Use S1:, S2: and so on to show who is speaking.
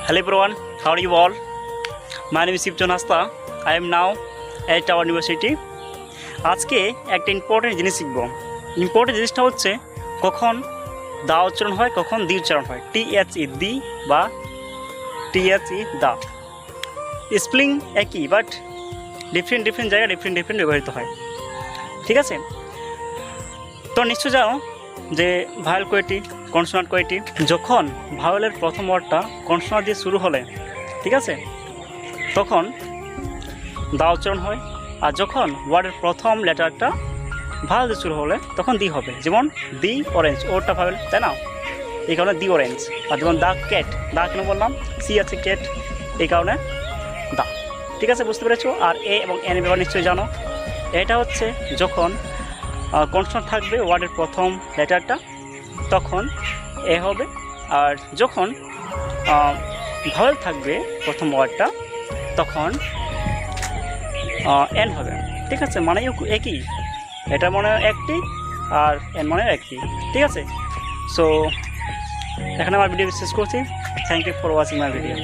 S1: Hello everyone, how are you all? My name is Sipjon Hasta. I am now at our university. আজকে একটা important জিনিস শিখব। Important জিনিসটা হচ্ছে কখন দা উচ্চারণ হয়, কখন দি উচ্চারণ হয়। THE দি বা THE দা। স্পেলিং একই বাট ডিফারেন্ট জায়গায় ডিফারেন্ট ব্যবহৃত হয়। ঠিক আছে, তো নিশ্চয় জানো যে ভাওয়েল কয়টি, কনসোনান্ট কয়টি। যখন ভাওয়েলের প্রথম ওয়ার্ডটা কনসোনান্ট দিয়ে শুরু হলে, ঠিক আছে, তখন দা উচ্চারণ হয়। আর যখন ওয়ার্ডের প্রথম লেটারটা ভাওয়েল দিয়ে শুরু হলে তখন দি হবে। যেমন দি অরেঞ্জ, ওটা ভাওয়েল, তাই না? এই কারণে দি অরেঞ্জ। আর যেমন দা ক্যাট, দা কেন বললাম? সি আছে ক্যাট, এই কারণে দা। ঠিক আছে, বুঝতে পেরেছো? আর এ এবং এন ব্যাপার নিশ্চয়ই জানো। এটা হচ্ছে যখন কনসোনান্ট থাকবে ওয়ার্ডের প্রথম লেটারটা তখন এ হবে, আর যখন ভাওয়েল থাকবে প্রথম ওয়ার্ডটা তখন এন হবে। ঠিক আছে, মানে একই, এটা মনে হয় একটি আর এন মনে হয় একটি। ঠিক আছে, সো এখানে আমার ভিডিও শেষ করছি। Thank you for watching my video.